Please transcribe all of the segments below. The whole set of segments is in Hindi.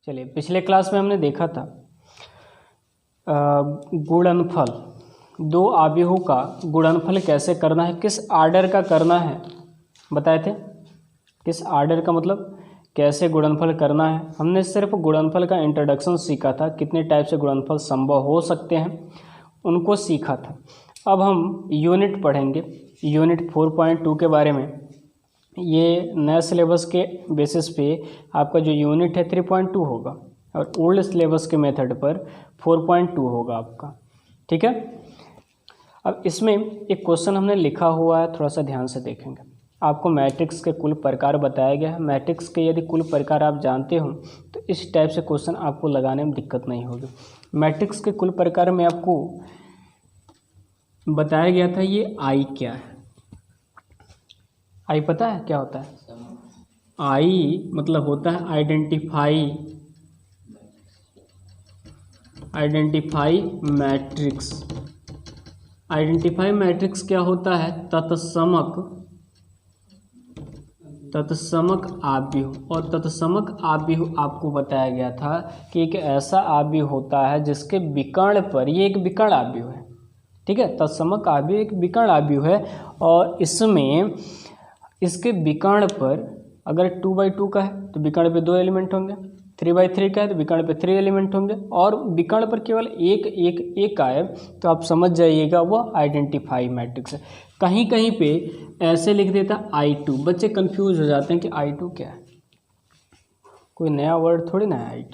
चलिए, पिछले क्लास में हमने देखा था गुणनफल, दो आव्यूहों का गुणनफल कैसे करना है, किस आर्डर का करना है बताए थे। किस आर्डर का मतलब कैसे गुणनफल करना है। हमने सिर्फ गुणनफल का इंट्रोडक्शन सीखा था, कितने टाइप से गुणनफल संभव हो सकते हैं उनको सीखा था। अब हम यूनिट पढ़ेंगे, यूनिट 4.2 के बारे में। ये नए सिलेबस के बेसिस पे आपका जो यूनिट है 3.2 होगा और ओल्ड सिलेबस के मेथड पर 4.2 होगा आपका, ठीक है। अब इसमें एक क्वेश्चन हमने लिखा हुआ है, थोड़ा सा ध्यान से देखेंगे। आपको मैट्रिक्स के कुल प्रकार बताया गया है। मैट्रिक्स के यदि कुल प्रकार आप जानते हो तो इस टाइप से क्वेश्चन आपको लगाने में दिक्कत नहीं होगी। मैट्रिक्स के कुल प्रकार में आपको बताया गया था ये आई क्या है। आई पता है क्या होता है? आई मतलब होता है आइडेंटिफाई मैट्रिक्स। आइडेंटिफाई मैट्रिक्स क्या होता है? तत्समक आव्यूह। और तत्समक आव्यूह आपको बताया गया था कि एक ऐसा आव्यूह होता है जिसके विकर्ण पर, ये एक विकर्ण आव्यूह है, ठीक है। तत्समक आव्यूह एक विकर्ण आव्यूह है और इसमें इसके विकर्ण पर अगर 2/2 का है तो विकर्ण पे 2 एलिमेंट होंगे, 3/3 का है तो विकर्ण पे 3 एलिमेंट होंगे और विकर्ण पर केवल एक आए तो आप समझ जाइएगा वो आइडेंटिफाई मैट्रिक्स है। कहीं कहीं पे ऐसे लिख देता I2, बच्चे कंफ्यूज हो जाते हैं कि I2 क्या है। कोई नया वर्ड थोड़ी ना है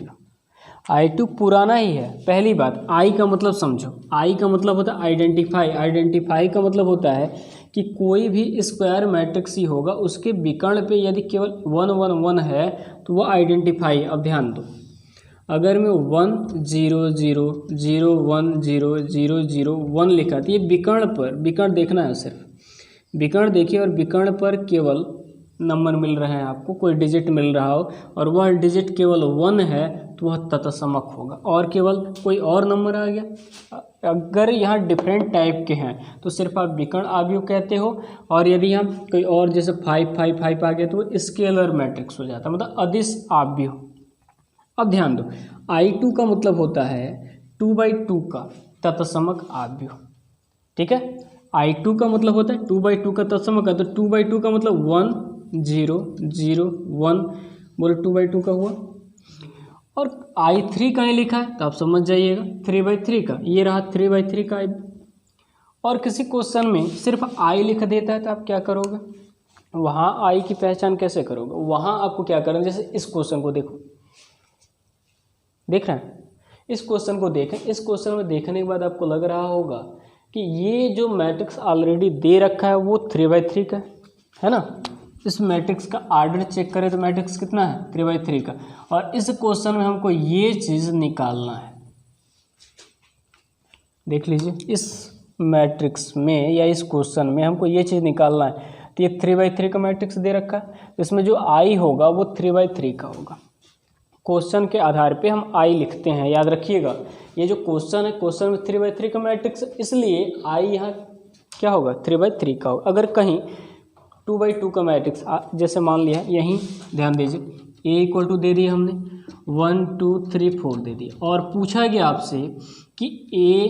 I2 पुराना ही है। पहली बात, आई का मतलब समझो। आई का मतलब होता है आइडेंटिफाई। आइडेंटिफाई का मतलब होता है कि कोई भी स्क्वायर मैट्रिक्स ही होगा, उसके विकर्ण पे यदि केवल 1 1 1 है तो वो आइडेंटिफाई। अब ध्यान दो, अगर मैं 1 0 0 0 1 0 0 0 1 लिखा तो ये विकर्ण पर, विकर्ण देखना है सिर्फ, विकर्ण देखिए और विकर्ण पर केवल नंबर मिल रहे हैं आपको, कोई डिजिट मिल रहा हो और वह डिजिट केवल 1 है तो वह तत्समक होगा। और केवल कोई और नंबर आ गया, अगर यहाँ डिफरेंट टाइप के हैं तो सिर्फ आप विकर्ण आव्यूह कहते हो। और यदि यहाँ कोई और जैसे 5 5 5 आ गया तो वो स्केलर मैट्रिक्स हो जाता है, मतलब अदिश आव्यूह। अब ध्यान दो, I2 का मतलब होता है 2/2 का तत्समक आव्यूह, ठीक है। I2 का मतलब होता है 2/2 का तत्समक है, तो 2/2 का मतलब 1 0 0 1 बोले 2/2 का हुआ। और I3 कहीं लिखा है तो आप समझ जाइएगा 3/3 का, ये रहा 3/3 का। और किसी क्वेश्चन में सिर्फ I लिख देता है तो आप क्या करोगे, वहाँ I की पहचान कैसे करोगे? वहाँ आपको क्या करना, जैसे इस क्वेश्चन को देखो, देख रहे हैं, इस क्वेश्चन को देखें। इस क्वेश्चन में देखने के बाद आपको लग रहा होगा कि ये जो मैट्रिक्स ऑलरेडी दे रखा है वो 3/3 का है ना। इस मैट्रिक्स का आर्डर चेक करें तो मैट्रिक्स कितना है? 3/3 का। और इस क्वेश्चन में हमको ये चीज़ निकालना है, देख लीजिए, इस मैट्रिक्स में या इस क्वेश्चन में हमको ये चीज़ निकालना है। तो ये 3/3 का मैट्रिक्स दे रखा है, इसमें जो I होगा वो 3/3 का होगा। क्वेश्चन के आधार पे हम I लिखते हैं, याद रखिएगा। ये जो क्वेश्चन है, क्वेश्चन में 3/3 का मैट्रिक्स, इसलिए I यहाँ क्या होगा? 3/3 का होगा। अगर कहीं 2/2 का मैट्रिक्स जैसे मान लिया, यहीं ध्यान दीजिए, A = दे दिया हमने, 1 2 3 4 दे दिया और पूछा गया आपसे कि A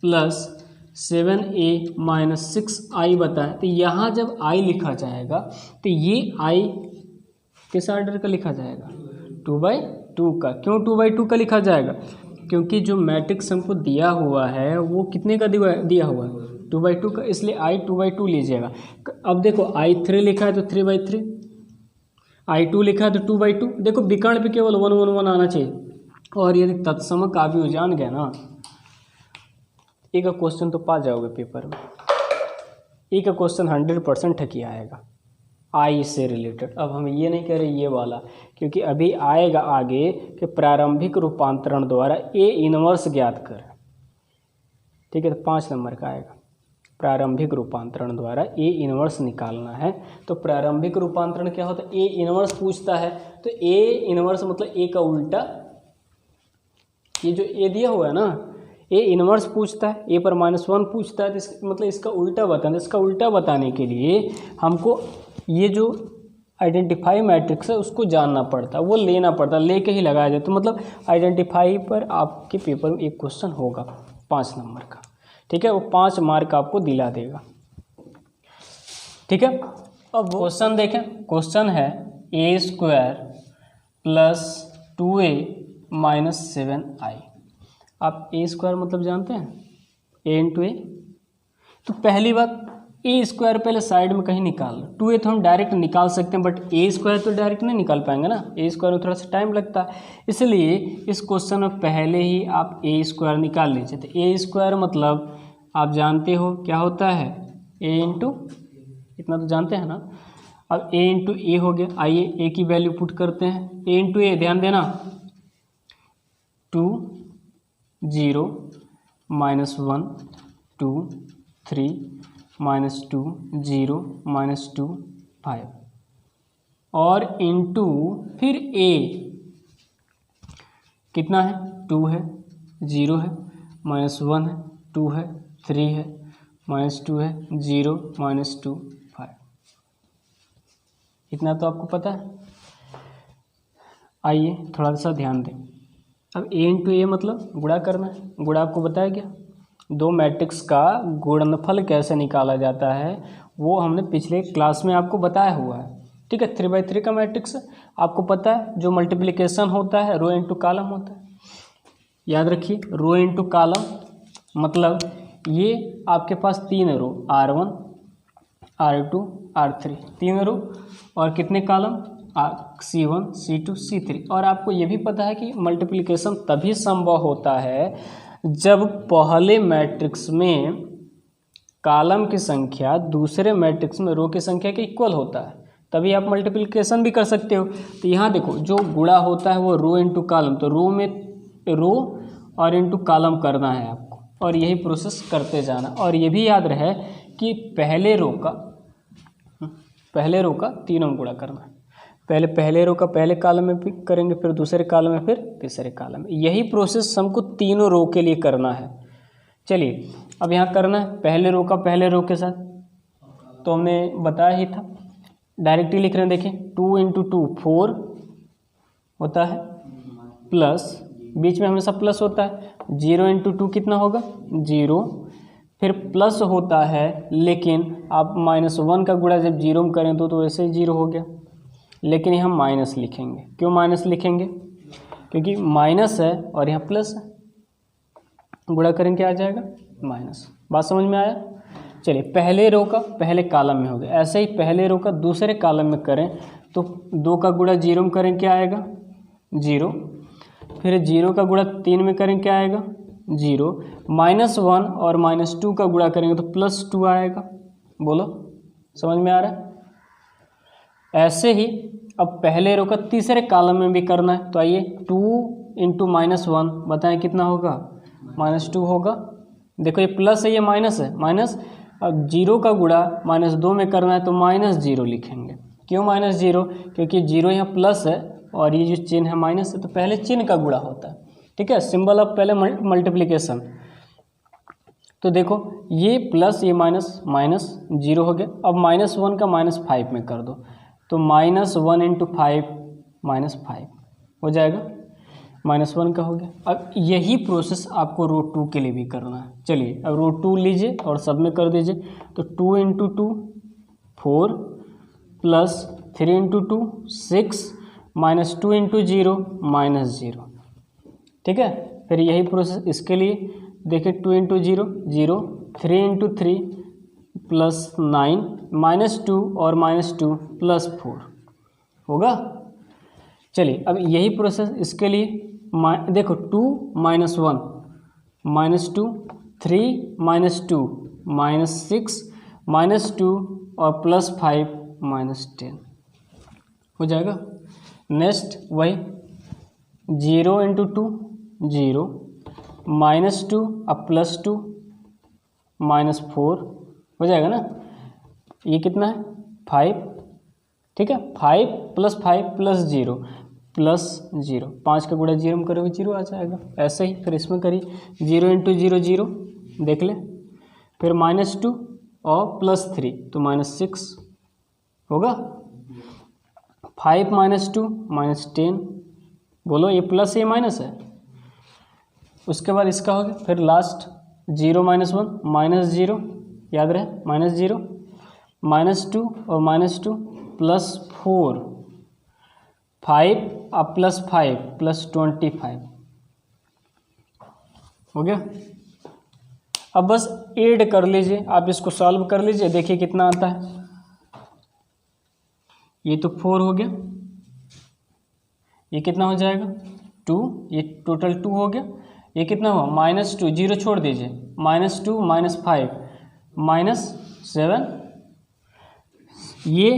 + 7A - 6I बताएं। तो यहाँ जब I लिखा जाएगा तो ये I किस आर्डर का लिखा जाएगा? 2/2 का। क्यों 2/2 का लिखा जाएगा? क्योंकि जो मैट्रिक्स हमको दिया हुआ है वो कितने का दिया हुआ है? 2/2 का, इसलिए I 2/2 लीजिएगा। अब देखो I3 लिखा है तो 3/3, I2 लिखा है तो 2/2। देखो विकर्ण पे केवल 1 1 1 आना चाहिए। और यदि तत्समक आव्यूह जान गया ना, एक क्वेश्चन तो पा जाओगे पेपर में, एक क्वेश्चन 100% ठकी आएगा I से रिलेटेड। अब हम ये नहीं कह रहे ये वाला, क्योंकि अभी आएगा आगे कि प्रारंभिक रूपांतरण द्वारा A इनवर्स ज्ञात कर, ठीक है। तो 5 नंबर का आएगा, प्रारंभिक रूपांतरण द्वारा A इनवर्स निकालना है। तो प्रारंभिक रूपांतरण क्या होता है? A इनवर्स पूछता है तो A इनवर्स मतलब A का उल्टा, ये जो A दिया हुआ है ना, A इनवर्स पूछता है, A पर -1 पूछता है, तो मतलब इसका उल्टा बताना। इसका उल्टा बताने के लिए हमको ये जो आइडेंटिफाई मैट्रिक्स है उसको जानना पड़ता है, वो लेना पड़ता है, लेके ही लगाया जाए। तो मतलब आइडेंटिफाई पर आपके पेपर में एक क्वेश्चन होगा 5 नंबर का, ठीक है, वो 5 मार्क आपको दिला देगा, ठीक है। अब क्वेश्चन देखें, क्वेश्चन है a² + 2a - 7i। आप a² मतलब जानते हैं, a × a। तो पहली बात a² पहले साइड में कहीं निकाल लो, 2a तो हम डायरेक्ट निकाल सकते हैं, बट a² तो डायरेक्ट नहीं निकाल पाएंगे ना, a² में थोड़ा सा टाइम लगता है, इसलिए इस क्वेश्चन में पहले ही आप a² निकाल लीजिए। तो a² मतलब आप जानते हो क्या होता है, a इतना तो जानते हैं ना। अब a × a हो गया, आइए a की वैल्यू पुट करते हैं। a × a, ध्यान देना, 2 0 -1 2 3 -2 0 -2 5 और इंटू फिर a कितना है, 2 है, 0 है, -1 है, 2 है, 3 है, -2 है, 0 -2 5। इतना तो आपको पता है। आइए थोड़ा सा ध्यान दें। अब a × a मतलब गुणा करना है, गुणा आपको बताया गया। दो मैट्रिक्स का गुणनफल कैसे निकाला जाता है वो हमने पिछले क्लास में आपको बताया हुआ है, ठीक है। 3/3 का मैट्रिक्स आपको पता है, जो मल्टीप्लिकेशन होता है रो × कॉलम होता है, याद रखिए। रो × कॉलम मतलब ये आपके पास 3 रो, R1 R2 R3, 3 रो और कितने कॉलम, C1 C2 C3। और आपको ये भी पता है कि मल्टीप्लिकेशन तभी संभव होता है जब पहले मैट्रिक्स में कॉलम की संख्या दूसरे मैट्रिक्स में रो की संख्या के इक्वल होता है, तभी आप मल्टीप्लिकेशन भी कर सकते हो। तो यहाँ देखो, जो गुणा होता है वो रो × कॉलम, तो रो में रो और इंटू कॉलम करना है आपको, और यही प्रोसेस करते जाना। और ये भी याद रहे कि पहले रो का तीनों गुणा करना है, पहले रो का पहले कॉलम में भी करेंगे, फिर दूसरे कॉलम में, फिर तीसरे कॉलम में। यही प्रोसेस हमको तीनों रो के लिए करना है। चलिए अब यहाँ करना है पहले रो का पहले रो के साथ, तो हमने बताया ही था, डायरेक्टली लिख रहे हैं। देखिए 2 × 2 4 होता है, प्लस बीच में हमेशा प्लस होता है, 0 × 2 कितना होगा, 0, फिर प्लस होता है, लेकिन आप -1 का गुणा जब 0 में करें तो वैसे ही 0 हो गया, लेकिन यहाँ माइनस लिखेंगे। क्यों माइनस लिखेंगे, क्योंकि माइनस है और यहाँ प्लस है, गुणा करेंगे क्या आ जाएगा, माइनस। बात समझ में आया। चलिए पहले रो का पहले कॉलम में हो गया, ऐसे ही पहले रो का दूसरे कॉलम में करें तो 2 का गुणा 0 में करें क्या आएगा, 0, फिर 0 का गुणा 3 में करें क्या आएगा, 0, -1 और -2 का गुणा करेंगे तो +2 आएगा। बोलो समझ में आ रहा है। ऐसे ही अब पहले रो का तीसरे कॉलम में भी करना है, तो आइए 2 × -1 बताएं कितना होगा, -2 होगा। देखो ये प्लस है, ये माइनस है, माइनस। अब 0 का गुणा -2 में करना है तो -0 लिखेंगे। क्यों -0, क्योंकि 0 यहाँ प्लस है और ये जो चिन्ह है माइनस है, तो पहले चिन्ह का गुणा होता है, ठीक है, सिंबल ऑफ पहले मल्टीप्लिकेशन। तो देखो ये प्लस ये माइनस, -0 हो गया। अब -1 का -5 में कर दो, तो -1 × 5 -5 हो जाएगा, -1 का हो गया। अब यही प्रोसेस आपको रो 2 के लिए भी करना है। चलिए अब रो 2 लीजिए और सब में कर दीजिए, तो 2 × 2 4 प्लस 3 × 2 6 -2 × 0 -0, ठीक है। फिर यही प्रोसेस इसके लिए, देखिए 2 × 0 0, 3 × 3 +9 -2 और -2 +4 होगा। चलिए अब यही प्रोसेस इसके लिए, देखो 2 -1 -2 3 -2 -6 -2 और +5 -10 हो जाएगा। नेक्स्ट वही 0 × 2 0 -2 अब +2 -4 हो जाएगा ना। ये कितना है 5, ठीक है, 5 + 5 + 0 +0, 5 का गुणा 0 में करोगे 0 आ जाएगा। ऐसे ही फिर इसमें करिए 0 × 0 0 देख ले, फिर -2 और +3 तो -6 होगा। 5 माइनस 2 माइनस 10, बोलो ये प्लस ये माइनस है। उसके बाद इसका हो गया, फिर लास्ट 0 माइनस 1 माइनस 0, याद रहे माइनस 0, माइनस 2 और माइनस 2 प्लस 4, 5 अब प्लस 5 प्लस 25 हो गया। अब बस ऐड कर लीजिए, आप इसको सॉल्व कर लीजिए, देखिए कितना आता है। ये तो 4 हो गया, ये कितना हो जाएगा 2, ये टोटल 2 हो गया। ये कितना हुआ माइनस 2, 0 छोड़ दीजिए, माइनस 2 माइनस 5 माइनस 7, ये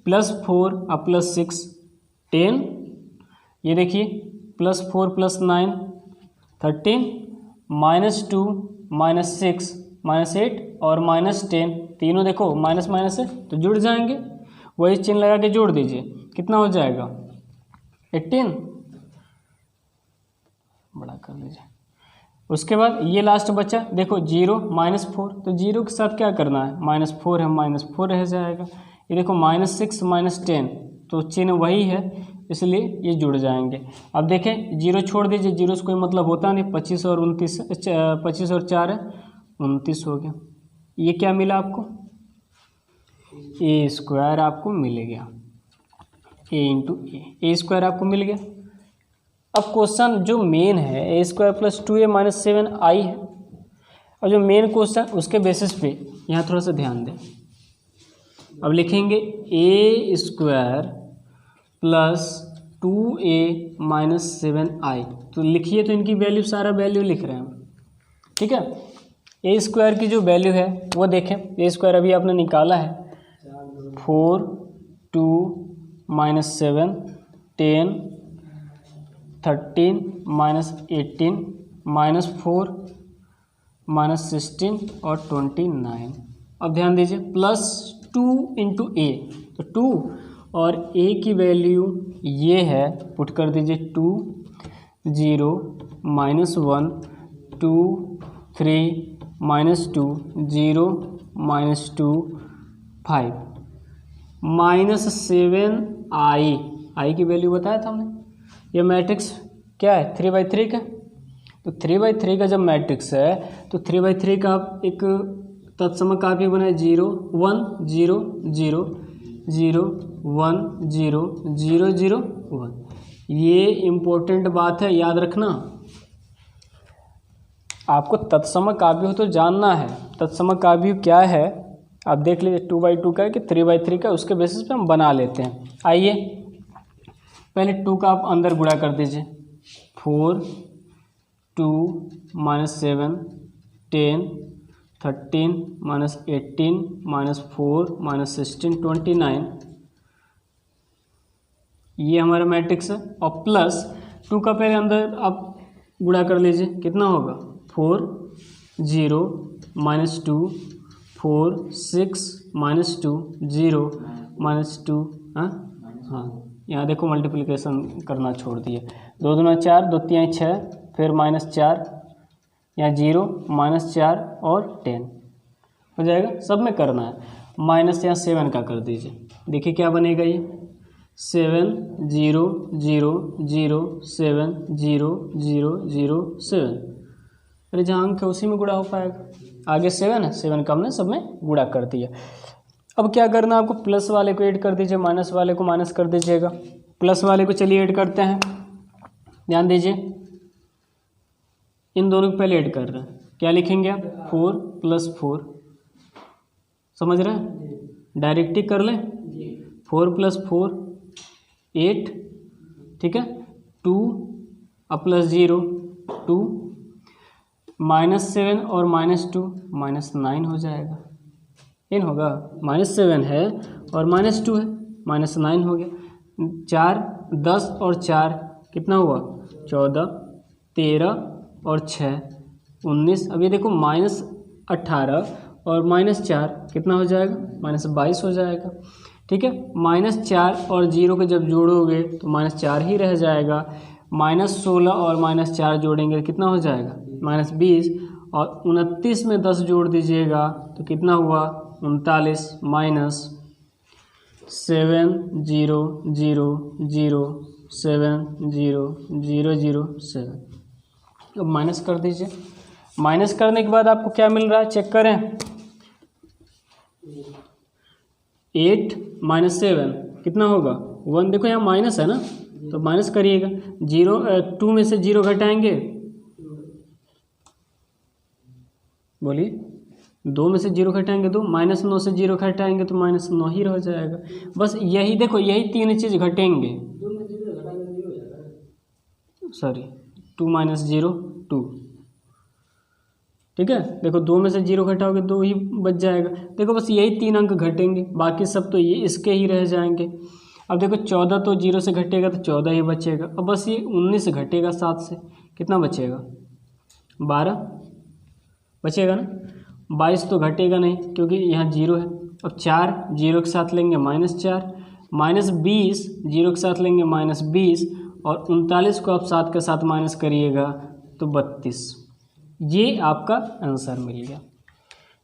प्लस 4 अब प्लस 6 10, ये देखिए plus 4 plus 9 13, minus 2 minus 6 minus 8 और माइनस 10, तीनों देखो माइनस माइनस है तो जुड़ जाएंगे, वही चिन्ह लगा के जोड़ दीजिए, कितना हो जाएगा 18, बड़ा कर लीजिए। उसके बाद ये लास्ट बचा, देखो 0 माइनस 4, तो 0 के साथ क्या करना है माइनस 4 है, माइनस 4 रह जाएगा। ये देखो माइनस 6 माइनस 10, तो चिन्ह वही है इसलिए ये जुड़ जाएंगे। अब देखें 0 छोड़ दीजिए, 0 से कोई मतलब होता नहीं, 25 और 29, 25 और 4 है 29 हो गया। ये क्या मिला आपको ए स्क्वायर आपको मिल गया, ए इंटू ए स्क्वायर आपको मिल गया। अब क्वेश्चन जो मेन है ए square plus 2a minus 7i है, और जो मेन क्वेश्चन उसके बेसिस पे यहाँ थोड़ा सा ध्यान दें। अब लिखेंगे ए square plus 2a minus 7i, तो लिखिए, तो इनकी वैल्यू सारा वैल्यू लिख रहे हैं हम, ठीक है। ए स्क्वायर की जो वैल्यू है वो देखें, ए स्क्वायर अभी आपने निकाला है 4 2 माइनस 7 10 13 माइनस 18 माइनस 4 माइनस 16 और 29। अब ध्यान दीजिए प्लस 2 इंटू ए, तो 2 और ए की वैल्यू ये है, पुट कर दीजिए 2 0 minus 1 2 3 minus 2 0 minus 2 5 minus 7i की वैल्यू बताया था हमने। ये मैट्रिक्स क्या है 3/3 का, तो 3/3 का जब मैट्रिक्स है तो 3/3 का एक तत्समक कापी बनाए 0 1 0 0 0 1 0 0 0 1। ये इम्पोर्टेंट बात है, याद रखना। आपको तत्समक काव्य हो तो जानना है तत्समक काव्य क्या है। आप देख लीजिए 2/2 का है कि 3/3 का, उसके बेसिस पे हम बना लेते हैं। आइए पहले 2 का आप अंदर गुणा कर दीजिए, 4 2 माइनस 7 10 13 माइनस 18 माइनस 4 माइनस 16 29, ये हमारा मैट्रिक्स है। और प्लस 2 का पहले अंदर आप गुणा कर लीजिए, कितना होगा 4 0 माइनस 2 4 6 माइनस 2 0 माइनस 2, हाँ यहाँ देखो मल्टीप्लिकेशन करना छोड़ दिए, 2 दूना 4 2 3 6, फिर माइनस 4, यहाँ 0 माइनस 4 और 10 हो जाएगा, सब में करना है। माइनस यहाँ 7 का कर दीजिए, देखिए क्या बनेगा ये 7 0 0 0 7 0 0 0 7। अरे जहाँ अंक है उसी में गुणा हो पाएगा, आगे 7 है, 7 का हमने सब में गुणा कर दिया। अब क्या करना है आपको, प्लस वाले को ऐड कर दीजिए, माइनस वाले को माइनस कर दीजिएगा। प्लस वाले को चलिए ऐड करते हैं, ध्यान दीजिए इन दोनों को पहले ऐड कर रहे हैं, क्या लिखेंगे आप 4 + 4, समझ रहे हैं, डायरेक्ट ही कर लें, 4 + 4 8, ठीक है, 2 अब प्लस 0 2, -7 और -2 -9 हो जाएगा, इन होगा -7 है और -2 है, -9 हो गया। 4 10 और 4 कितना हुआ 14, 13 और 6 19। अब ये देखो -18 और -4 कितना हो जाएगा -22 हो जाएगा, ठीक है। -4 और 0 को जब जोड़ोगे तो -4 ही रह जाएगा। -16 और -4 जोड़ेंगे कितना हो जाएगा -20, और 29 में 10 जोड़ दीजिएगा तो कितना हुआ 39, 7 0 0 0 7 0 0 0 7। अब माइनस कर दीजिए। माइनस करने के बाद आपको क्या मिल रहा है चेक करें। 8 - 7 कितना होगा 1। देखो यहाँ माइनस है ना, तो माइनस करिएगा। 2 में से 0 घटाएंगे, बोलिए 2 में से 0 घटाएंगे 2, -9 से 0 घटाएंगे तो -9 ही रह जाएगा। बस यही देखो, यही 3 चीज़ घटेंगे। सॉरी 2 - 0 2, ठीक है। देखो 2 में से 0 घटाओगे 2 ही बच जाएगा। देखो बस यही 3 अंक घटेंगे, बाकी सब तो ये इसके ही रह जाएंगे। अब देखो 14 तो 0 से घटेगा तो 14 ही बचेगा। अब बस ये 19 घटेगा 7 से, कितना बचेगा 12 बचेगा ना। 22 तो घटेगा नहीं क्योंकि यहाँ 0 है। अब 4 0 के साथ लेंगे -4, -20 0 के साथ लेंगे -20, और 39 को आप 7 के साथ माइनस करिएगा तो 32। ये आपका आंसर मिल गया,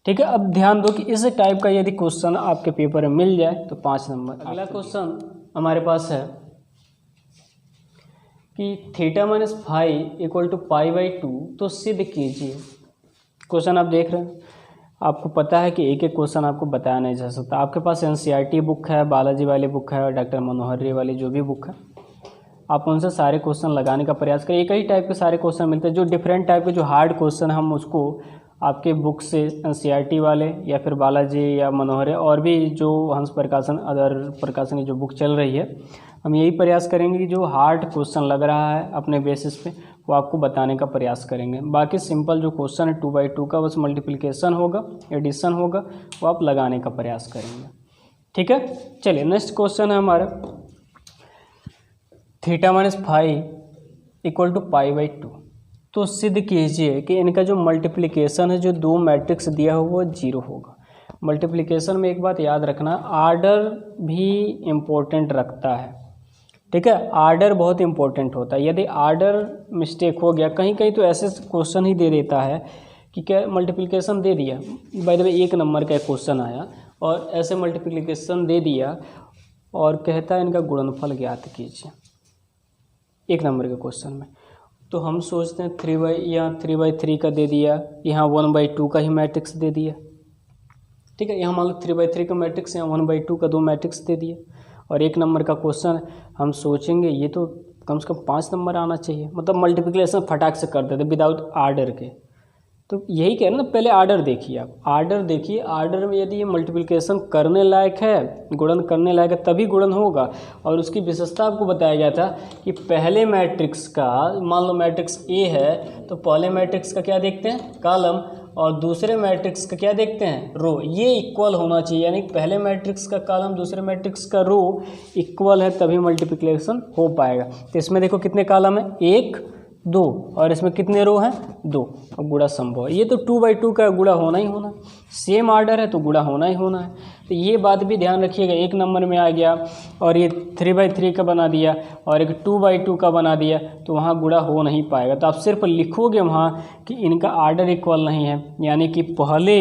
ठीक है। अब ध्यान दो कि इस टाइप का यदि क्वेश्चन आपके पेपर में मिल जाए तो 5 नंबर। अगला क्वेश्चन हमारे पास है कि θ - फाई = π/2, तो सिद्ध कीजिए। क्वेश्चन आप देख रहे हैं, आपको पता है कि एक एक क्वेश्चन आपको बताया नहीं जा सकता। आपके पास NCERT बुक है, बालाजी वाली बुक है, और डॉक्टर मनोहर रे वाली जो भी बुक है, आप उनसे सारे क्वेश्चन लगाने का प्रयास करें। एक ही टाइप के सारे क्वेश्चन मिलते हैं। जो डिफरेंट टाइप के जो हार्ड क्वेश्चन हम उसको आपके बुक से NCERT वाले या फिर बालाजी या मनोहर और भी जो हंस प्रकाशन अदर प्रकाशन की जो बुक चल रही है, हम यही प्रयास करेंगे कि जो हार्ड क्वेश्चन लग रहा है अपने बेसिस पे वो आपको बताने का प्रयास करेंगे। बाकी सिंपल जो क्वेश्चन है 2/2 का, बस मल्टीप्लिकेशन होगा, एडिशन होगा, वो आप लगाने का प्रयास करेंगे, ठीक है। चलिए नेक्स्ट क्वेश्चन है हमारा θ - फाई = π/2, तो सिद्ध कीजिए कि इनका जो मल्टीप्लिकेशन है, जो दो मैट्रिक्स दिया हो वो 0 होगा। मल्टीप्लिकेशन में एक बात याद रखना, आर्डर भी इम्पोर्टेंट रखता है, ठीक है। आर्डर बहुत इंपॉर्टेंट होता है। यदि आर्डर मिस्टेक हो गया, कहीं कहीं तो ऐसे क्वेश्चन ही दे देता है कि क्या मल्टीप्लिकेशन दे दिया, बाय द वे 1 नंबर का क्वेश्चन आया और ऐसे मल्टीप्लिकेशन दे दिया और कहता है इनका गुणनफल ज्ञात कीजिए 1 नंबर के क्वेश्चन में। तो हम सोचते हैं 3/3 का दे दिया, यहाँ 1/2 का ही मैट्रिक्स दे दिया, ठीक है। यहाँ मान लो 3/3 का मैट्रिक्स, यहाँ 1/2 का 2 मैट्रिक्स दे दिया, और 1 नंबर का क्वेश्चन हम सोचेंगे ये तो कम से कम 5 नंबर आना चाहिए। मतलब मल्टीप्लिकेशन फटाक से कर देते विदाउट आर्डर के। तो यही कह रहे हैं ना, पहले आर्डर देखिए, आप आर्डर देखिए। आर्डर में यदि ये मल्टीप्लिकेशन करने लायक है, गुणन करने लायक है, तभी गुणन होगा। और उसकी विशेषता आपको बताया गया था कि पहले मैट्रिक्स का, मान लो मैट्रिक्स ए है तो पहले मैट्रिक्स का क्या देखते हैं कॉलम, और दूसरे मैट्रिक्स का क्या देखते हैं रो। ये इक्वल होना चाहिए, यानी पहले मैट्रिक्स का कॉलम दूसरे मैट्रिक्स का रो इक्वल है, तभी मल्टीप्लिकेशन हो पाएगा। तो इसमें देखो कितने कॉलम है 1 2, और इसमें कितने रो हैं 2, और गुणा संभव है। ये तो 2/2 का गुणा होना ही होना, सेम आर्डर है तो गुणा होना ही होना है। तो ये बात भी ध्यान रखिएगा। 1 नंबर में आ गया और ये 3/3 का बना दिया और एक 2/2 का बना दिया, तो वहाँ गुणा हो नहीं पाएगा। तो आप सिर्फ लिखोगे वहाँ कि इनका आर्डर इक्वल नहीं है, यानी कि पहले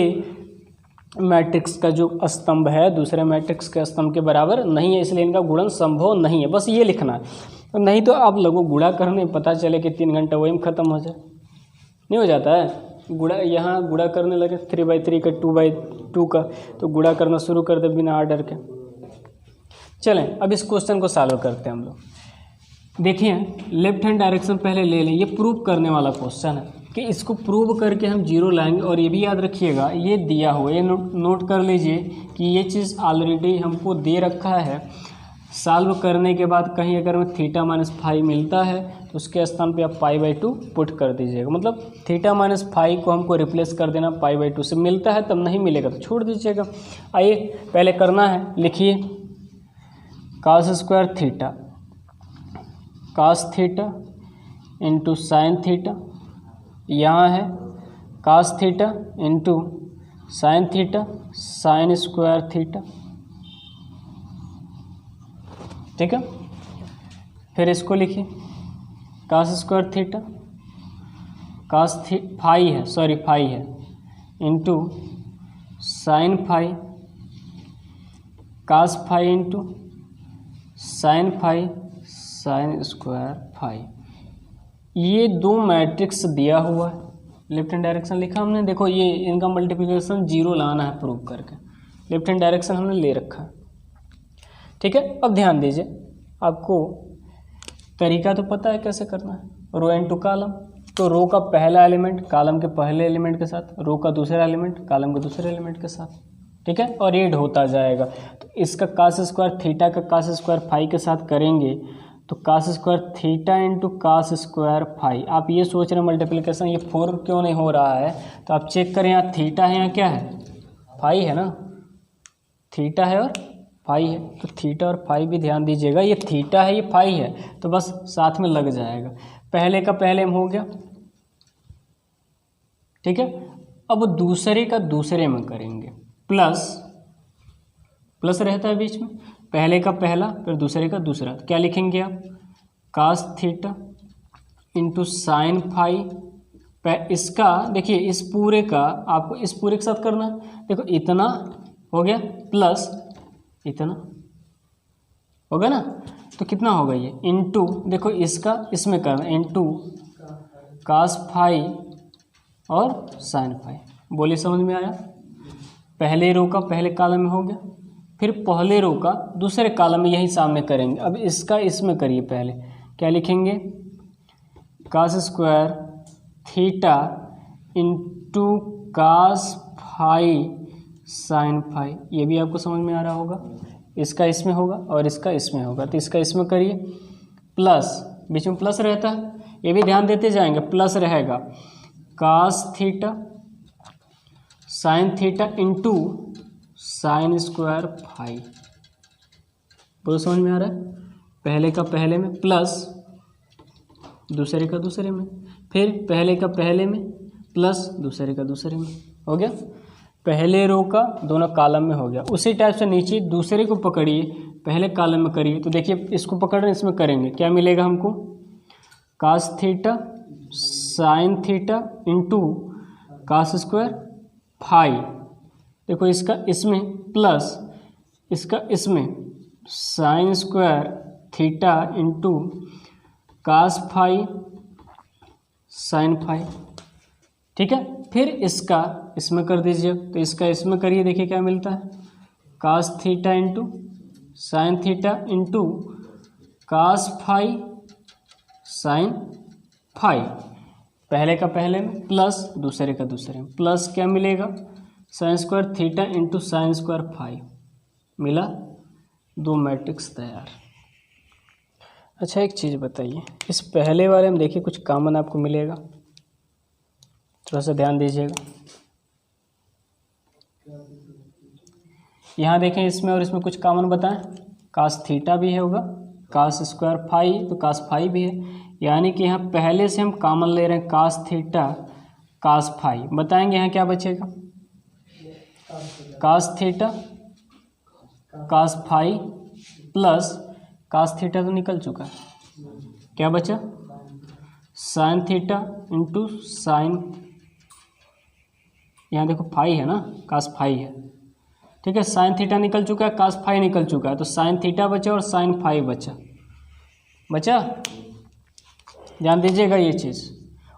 मैट्रिक्स का जो स्तंभ है दूसरे मैट्रिक्स के स्तंभ के बराबर नहीं है, इसलिए इनका गुणन संभव नहीं है। बस ये लिखना है। नहीं तो आप लोगों गुणा करने पता चले कि 3 घंटा वही में ख़त्म हो जाए, नहीं हो जाता है गुणा। यहाँ गुणा करने लगे 3/3 का 2/2 का, तो गुणा करना शुरू कर दे बिना आर्डर के। चलें अब इस क्वेश्चन को सॉल्व करते हैं हम लोग। देखिए लेफ्ट हैंड डायरेक्शन पहले ले लें, ये प्रूव करने वाला क्वेश्चन है कि इसको प्रूव करके हम 0 लाएंगे। और ये भी याद रखिएगा, ये दिया हुआ, ये नोट कर लीजिए कि ये चीज़ ऑलरेडी हमको दे रखा है। सॉल्व करने के बाद कहीं अगर में θ - फाई मिलता है तो उसके स्थान पे आप π/2 पुट कर दीजिएगा। मतलब θ - फाई को हमको रिप्लेस कर देना π/2 से। मिलता है तब, नहीं मिलेगा तो छोड़ दीजिएगा। आइए पहले करना है, लिखिए cos² theta, cos theta into sine theta, यहाँ है cos theta into sine theta, sin² theta, ठीक है। फिर इसको लिखिए cos² थीटा, फाई है into sine phi cos phi into sine phi sine square phi. ये दो मैट्रिक्स दिया हुआ है, लेफ्ट हैंड डायरेक्शन लिखा हमने, देखो ये इनका मल्टीप्लिकेशन जीरो लाना है प्रूव करके, लेफ्ट हैंड डायरेक्शन हमने ले रखा है। ठीक है, अब ध्यान दीजिए, आपको तरीका तो पता है कैसे करना है, रो इनटू कॉलम। तो रो का पहला एलिमेंट कॉलम के पहले एलिमेंट के साथ, रो का दूसरा एलिमेंट कॉलम के दूसरे एलिमेंट के साथ, ठीक है, और ऐड होता जाएगा। तो इसका कास स्क्वायर थीटा का कास स्क्वायर फाई के साथ करेंगे तो cos square theta into cos square phi. आप ये सोच रहे हैं मल्टीप्लिकेशन ये 4 क्यों नहीं हो रहा है, तो आप चेक करें, यहाँ थीटा है, यहाँ क्या है, फाई है ना, थीटा है और फाई है, तो थीटा और फाई भी ध्यान दीजिएगा, ये थीटा है ये फाई है, तो बस साथ में लग जाएगा। पहले का पहले में हो गया, ठीक है। अब दूसरे का दूसरे में करेंगे, प्लस प्लस रहता है बीच में, पहले का पहला फिर दूसरे का दूसरा, तो क्या लिखेंगे आप, cos theta into sine phi. इसका देखिए, इस पूरे का आपको इस पूरे के साथ करना है, देखो इतना हो गया प्लस इतना होगा ना, तो कितना होगा ये, इंटू देखो इसका इसमें करना, इंटू कास फाई और साइन फाई। बोलिए समझ में आया। पहले रो का पहले कॉलम में हो गया, फिर पहले रो का दूसरे कॉलम में यही सामने करेंगे। अब इसका इसमें करिए, पहले क्या लिखेंगे, cos square theta into cos phi sine phi. ये भी आपको समझ में आ रहा होगा, इसका इसमें होगा और इसका इसमें होगा, तो इसका इसमें करिए, प्लस बीच में प्लस रहता है, ये भी ध्यान देते जाएंगे, प्लस रहेगा cos theta sine theta into sine square phi. पूरा समझ में आ रहा है, पहले का पहले में प्लस दूसरे का दूसरे में, फिर पहले का पहले में प्लस दूसरे का दूसरे में, हो गया। पहले रो का दोनों कॉलम में हो गया। उसी टाइप से नीचे दूसरे को पकड़िए, पहले कॉलम में करिए, तो देखिए इसको पकड़ रहे हैं, इसमें करेंगे, क्या मिलेगा हमको, cos theta sine theta into cos square phi. देखो इसका इसमें प्लस इसका इसमें sine square theta into cos phi sine phi, ठीक है। फिर इसका इसमें कर दीजिए, तो इसका इसमें करिए, देखिए क्या मिलता है, cos theta into sine theta into cos phi sine phi. पहले का पहले में प्लस दूसरे का दूसरे में, प्लस क्या मिलेगा, sine square theta into sine square phi. मिला, दो मैट्रिक्स तैयार। अच्छा एक चीज़ बताइए, इस पहले वाले में देखिए कुछ कॉमन आपको मिलेगा, थोड़ा सा ध्यान दीजिएगा। यहाँ देखें इसमें और इसमें कुछ कॉमन बताएं, कास थीटा भी है होगा, कास स्क्वायर फाई तो कास फाई भी है, यानी कि यहाँ पहले से हम कॉमन ले रहे हैं कास थीटा कास फाई। बताएंगे यहाँ क्या बचेगा, cos theta cos phi plus cos theta तो निकल चुका है, क्या बचा, साइन थीटा इंटू साइन, यहाँ देखो फाई है ना, कास फाई है, ठीक है। साइन थीटा निकल चुका है, कास फाई निकल चुका है, तो साइन थीटा बचा और साइन फाई बचा, ध्यान दीजिएगा ये चीज़।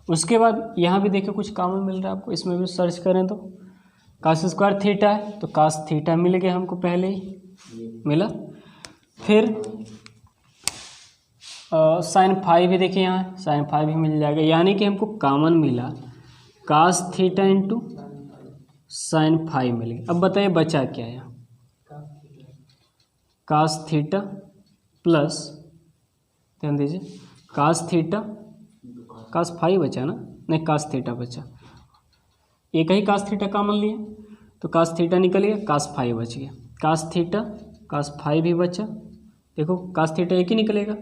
उसके बाद यहाँ भी देखिए कुछ कॉमन मिल रहा है आपको, इसमें भी सर्च करें तो कास स्क्वायर थीटा है, तो कास थीटा मिल गया हमको, पहले ही मिला। फिर साइन फाई भी देखिए, यहाँ साइन फाई भी मिल जाएगा, यानी कि हमको कॉमन मिला cos theta into sine phi मिल गया। अब बताइए बचा क्या है, कास थीटा प्लस, ध्यान दीजिए, कास थीटा कास फाई बचा ना, नहीं कास थीटा बचा, एक ही कास थीटा कॉमन लिए तो कास थीटा निकल गया, कास फाई बच गया, कास थीटा कास फाई भी बचा, देखो कास थीटा एक ही निकलेगा,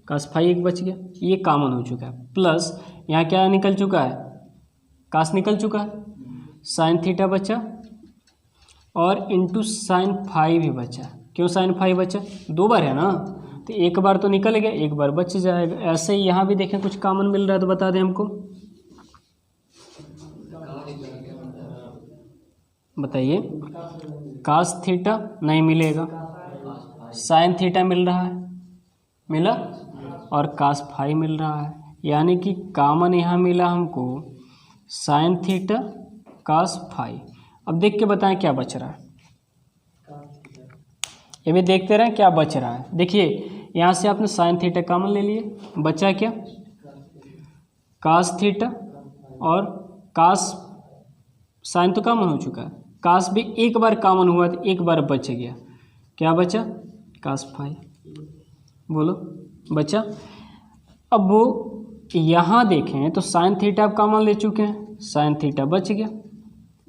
कास फाई एक बच गया, ये कॉमन हो चुका है। प्लस यहाँ क्या निकल चुका है, कास निकल चुका है, साइन थीटा बचा और इंटू साइन फाई भी बचा। क्यों साइन फाई बचा, दो बार है ना, तो एक बार तो निकल गया, एक बार बच जाएगा। ऐसे ही यहाँ भी देखें कुछ कॉमन मिल रहा है तो बता दें हमको, बताइए। कास थीटा नहीं मिलेगा, साइन थीटा मिल रहा है, मिला, और कास फाई मिल रहा है, यानी कि कॉमन यहाँ मिला हमको साइन थीटा कास फाई। अब देख के बताएं क्या बच रहा है, ये भी देखते रहें क्या बच रहा है। देखिए यहाँ से आपने साइन थीटा कॉमन ले लिए, बचा क्या, कास थीटा, और कास साइन तो कॉमन हो चुका है, कास भी एक बार कॉमन हुआ तो एक बार बच गया, क्या बचा, कास फाई। बोलो बचा। अब वो यहाँ देखें तो साइन थीटा आप कॉमन ले चुके हैं, साइन थीटा बच गया,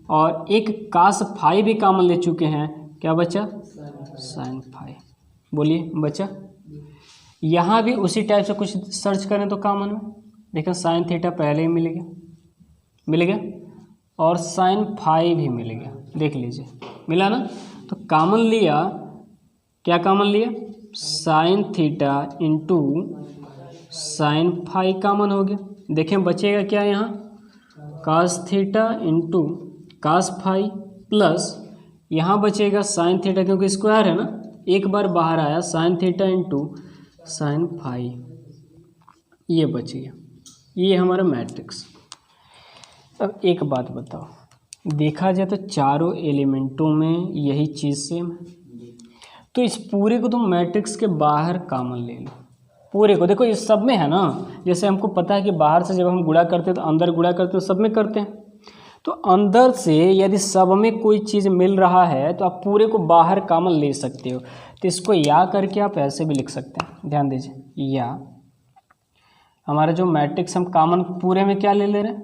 और एक कास फाई भी कॉमन ले चुके हैं, क्या बचा, साइन फाई। बोलिए बचा। यहाँ भी उसी टाइप से कुछ सर्च करें तो कॉमन में देखें साइन थीटा पहले ही मिल गया, मिल गया, और साइन फाई भी मिल गया, देख लीजिए मिला ना। तो कॉमन लिया, क्या कॉमन लिया, sine theta into sine phi common हो गया। देखें बचेगा क्या यहाँ, cos theta into cos phi plus यहाँ बचेगा साइन थीटा, क्योंकि स्क्वायर है ना, एक बार बाहर आया sine theta into sine phi, ये बच गया, ये हमारा मैट्रिक्स। अब एक बात बताओ, देखा जाए तो चारों एलिमेंटों में यही चीज़ सेम है, तो इस पूरे को तुम मैट्रिक्स के बाहर कॉमन ले लो, पूरे को। देखो इस सब में है ना, जैसे हमको पता है कि बाहर से जब हम गुणा करते हैं तो अंदर गुणा करते हैं, तो सब में करते हैं, तो अंदर से यदि सब में कोई चीज़ मिल रहा है तो आप पूरे को बाहर कॉमन ले सकते हो। तो इसको या करके आप ऐसे भी लिख सकते हैं, ध्यान दीजिए, या हमारा जो मैट्रिक्स हम कॉमन पूरे में क्या ले रहे हैं,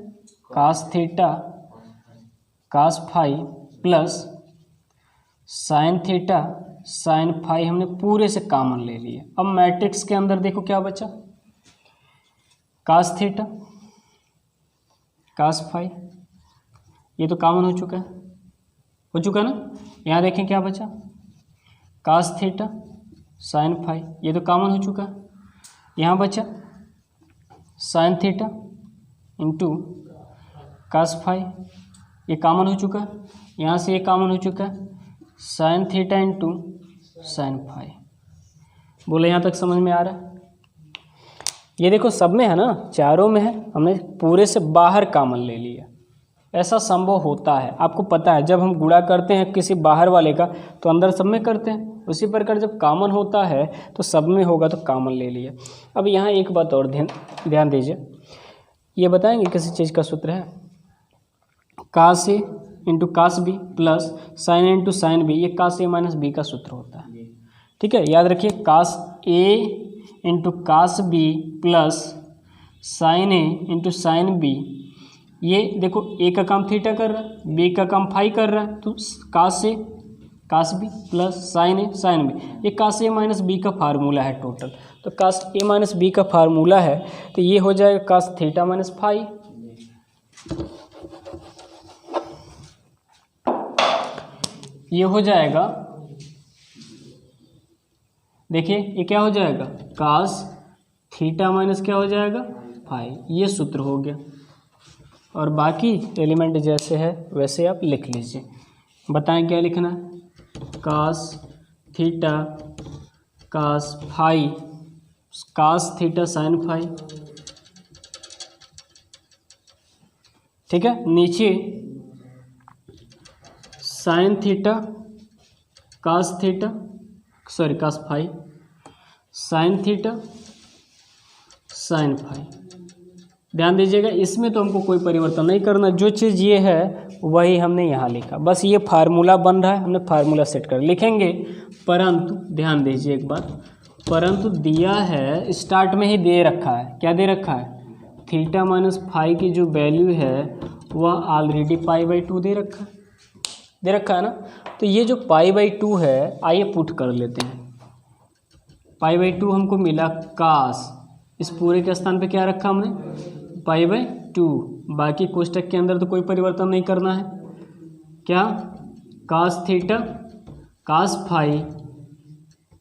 cos theta cos phi plus sine theta sine phi, हमने पूरे से कॉमन ले लिए। अब मैट्रिक्स के अंदर देखो क्या बचा, कास थीटा कास फाई, ये तो कॉमन हो चुका है, हो चुका ना। यहाँ देखें क्या बचा, कास थीटा साइन फाई, ये तो कॉमन हो चुका है। यहाँ बचा sine theta into cos phi, ये कॉमन हो चुका है। यहाँ से ये कॉमन हो चुका है, sine theta into sine phi. बोले यहाँ तक समझ में आ रहा है। ये देखो सब में है ना, चारों में है, हमने पूरे से बाहर कॉमन ले लिया। ऐसा संभव होता है, आपको पता है, जब हम गुणा करते हैं किसी बाहर वाले का तो अंदर सब में करते हैं, उसी प्रकार जब कॉमन होता है तो सब में होगा तो कॉमन ले लिया। अब यहाँ एक बात और ध्यान दीजिए, ये बताएंगे किसी चीज़ का सूत्र है, cos A into cos B plus sine A into sine B, ये कास ए माइनस बी का सूत्र होता है, ठीक है, याद रखिए। Cos A into cos B plus sine A into sine B, ये देखो ए का काम थीटा कर रहा है, बी का काम फाई कर रहा है, तो कास ए कास बी प्लस साइन ए साइन बी, ये कास ए माइनस बी का फार्मूला है टोटल। तो कास ए माइनस बी का फार्मूला है, तो ये हो जाएगा कास थीटा माइनस फाई, ये हो जाएगा, देखिए ये क्या हो जाएगा, कास थीटा माइनस क्या हो जाएगा, फाई, ये सूत्र हो गया। और बाकी एलिमेंट जैसे है वैसे आप लिख लीजिए। बताएं क्या लिखना है, cos theta cos phi cos theta sine phi, ठीक है। नीचे sine theta cos theta sorry cos phi sine theta sine phi. ध्यान दीजिएगा, इसमें तो हमको कोई परिवर्तन नहीं करना, जो चीज़ ये है वही हमने यहाँ लिखा, बस ये फार्मूला बन रहा है, हमने फार्मूला सेट कर लिखेंगे। परंतु ध्यान दीजिए एक बात, परंतु दिया है स्टार्ट में ही दे रखा है, क्या दे रखा है, थीटा माइनस फाई की जो वैल्यू है वह ऑलरेडी π/2 दे रखा है ना। तो ये जो π/2 है, आइए पुट कर लेते हैं। π/2 हमको मिला कास, इस पूरे के स्थान पे क्या रखा हमने, π/2, बाकी कोष्टक के अंदर तो कोई परिवर्तन नहीं करना है, क्या, cos theta cos phi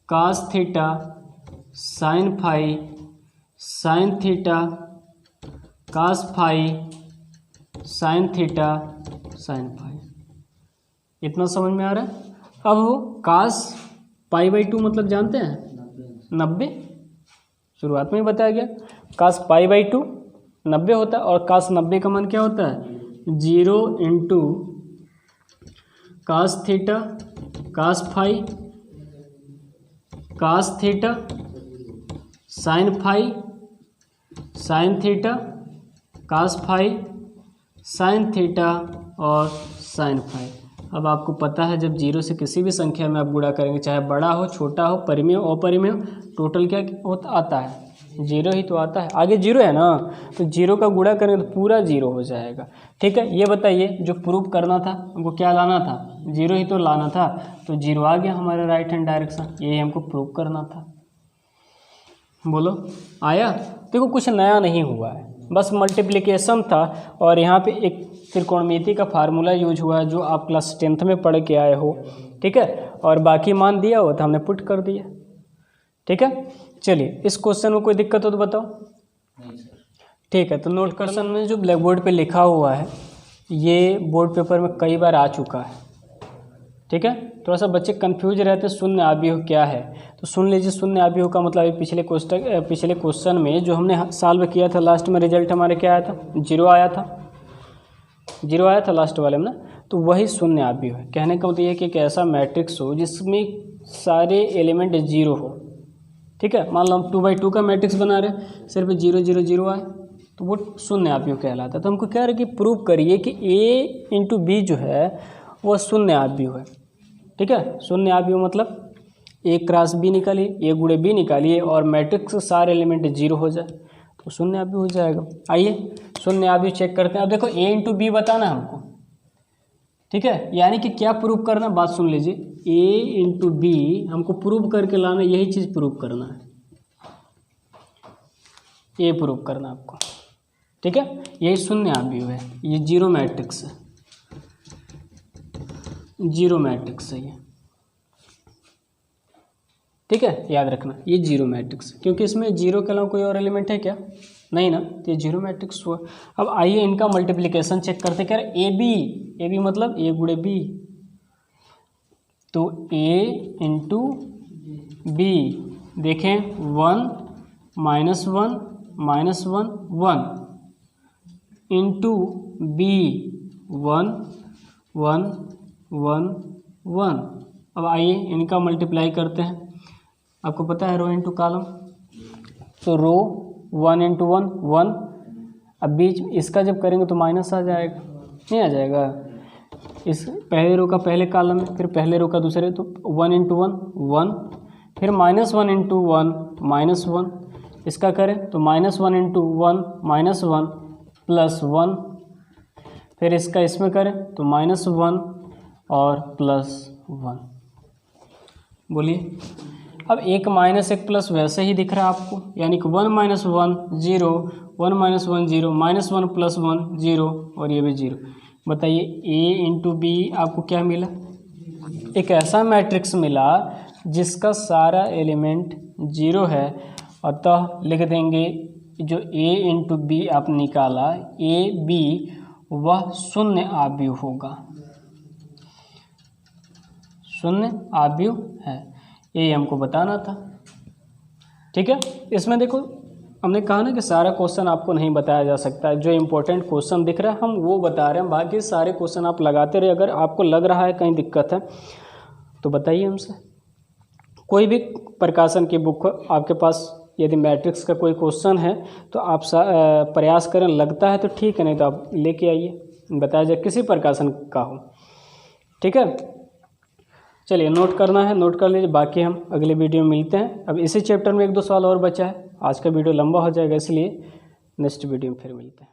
cos theta sine phi sine theta cos phi sine theta sine phi. इतना समझ में आ रहा है। अब वो कास π/2 मतलब जानते हैं 90, शुरुआत में ही बताया गया। cos π/2 90 होता है, और cos 90 का मान क्या होता है 0 into cos theta cos phi cos theta sine phi sine theta cos phi sine theta और साइन फाई। अब आपको पता है जब जीरो से किसी भी संख्या में आप गुणा करेंगे, चाहे बड़ा हो छोटा हो परिमेय हो अपरिमेय हो, टोटल क्या होता आता है जीरो ही तो आता है। आगे जीरो है ना, तो जीरो का गुणा करेंगे तो पूरा जीरो हो जाएगा। ठीक है, ये बताइए जो प्रूव करना था हमको क्या लाना था, जीरो ही तो लाना था, तो जीरो आ गया हमारे राइट हैंड डायरेक्शन, यही हमको प्रूव करना था। बोलो आया? देखो कुछ नया नहीं हुआ है, बस मल्टीप्लिकेशन था और यहाँ पे एक त्रिकोणमिति का फार्मूला यूज हुआ है जो आप क्लास 10th में पढ़ के आए हो। ठीक है, और बाकी मान दिया हो तो हमने पुट कर दिया। ठीक है, चलिए इस क्वेश्चन में कोई दिक्कत हो तो बताओ। नहीं सर। ठीक है, तो नोट क्वेश्चन में जो ब्लैक बोर्ड पे लिखा हुआ है ये बोर्ड पेपर में कई बार आ चुका है। ठीक है, थोड़ा सा बच्चे कंफ्यूज रहते शून्य आव्यूह क्या है, तो सुन लीजिए। शून्य आव्यूह का मतलब पिछले क्वेश्चन में जो हमने सॉल्व किया था, लास्ट में रिजल्ट हमारे क्या आया था, जीरो आया था लास्ट वाले में ना, तो वही शून्य आव्यूह है। कहने का मतलब ये कि एक ऐसा मैट्रिक्स हो जिसमें सारे एलिमेंट जीरो हो। ठीक है, मान लो हम 2/2 का मैट्रिक्स बना रहे, सिर्फ 0 0 0 आए तो वो शून्य आव्यूह कहलाता है। तो हमको कह रहे कि प्रूव करिए कि A इंटू बी जो है वो शून्य आव्यूह है। ठीक है, शून्य आव्यूह मतलब A क्रॉस B निकालिए, A गुणे B निकालिए और मैट्रिक्स के सारे एलिमेंट जीरो हो जाए तो शून्य आव्यूह हो जाएगा। आइए शून्य आव्यूह चेक करते हैं। अब देखो A इंटू बी बताना है हमको। ठीक है, यानी कि क्या प्रूव करना, बात सुन लीजिए। A इंटू बी हमको प्रूव करके लाना, यही चीज़ प्रूव करना है, ये प्रूव करना आपको। ठीक है, यही शून्य आव्यूह है, ये जीरो मैट्रिक्स है, जीरो मैट्रिक्स है ये। ठीक है, याद रखना ये जीरो मैट्रिक्स, क्योंकि इसमें जीरो के अलावा कोई और एलिमेंट है क्या, नहीं ना, तो ये जीरो मैट्रिक्स हुआ। अब आइए इनका मल्टीप्लिकेशन चेक करते। क्या ए बी मतलब A गुणे B, तो A इंटू बी देखें 1 -1 -1 1 इंटू B 1 1 1 1। अब आइए इनका मल्टीप्लाई करते हैं। आपको पता है रो इंटू कॉलम, तो रो 1 इंटू 1 1। अब बीच इसका जब करेंगे तो माइनस आ जाएगा, नहीं आ जाएगा, इस पहले रो का पहले कॉलम में, फिर पहले रो का दूसरे, तो 1 इंटू 1 1, फिर -1 इंटू 1 -1, इसका करें तो -1 इंटू 1 -1 प्लस 1, फिर इसका इसमें करें तो -1 और प्लस 1। बोलिए, अब एक माइनस एक प्लस वैसे ही दिख रहा है आपको, यानी कि 1 -1 0 1 -1 0 -1 प्लस 1 0 और ये भी 0। बताइए A इंटू बी आपको क्या मिला, एक ऐसा मैट्रिक्स मिला जिसका सारा एलिमेंट जीरो है। अतः लिख देंगे जो A इंटू बी आप निकाला A B वह शून्य आव्यूह होगा, शून्य आव्यूह है, यही हमको बताना था। ठीक है, इसमें देखो हमने कहा ना कि सारा क्वेश्चन आपको नहीं बताया जा सकता है, जो इम्पोर्टेंट क्वेश्चन दिख रहा है हम वो बता रहे हैं, बाकी सारे क्वेश्चन आप लगाते रहे। अगर आपको लग रहा है कहीं दिक्कत है तो बताइए हमसे। कोई भी प्रकाशन की बुक आपके पास यदि मैट्रिक्स का कोई क्वेश्चन है तो आप प्रयास करें, लगता है तो ठीक है, नहीं तो आप लेके आइए, बताया जाए किसी प्रकाशन का हो। ठीक है, चलिए नोट करना है, नोट कर लीजिए, बाकी हम अगले वीडियो में मिलते हैं। अब इसी चैप्टर में 1-2 सवाल और बचा है, आज का वीडियो लंबा हो जाएगा, इसलिए नेक्स्ट वीडियो में फिर मिलते हैं।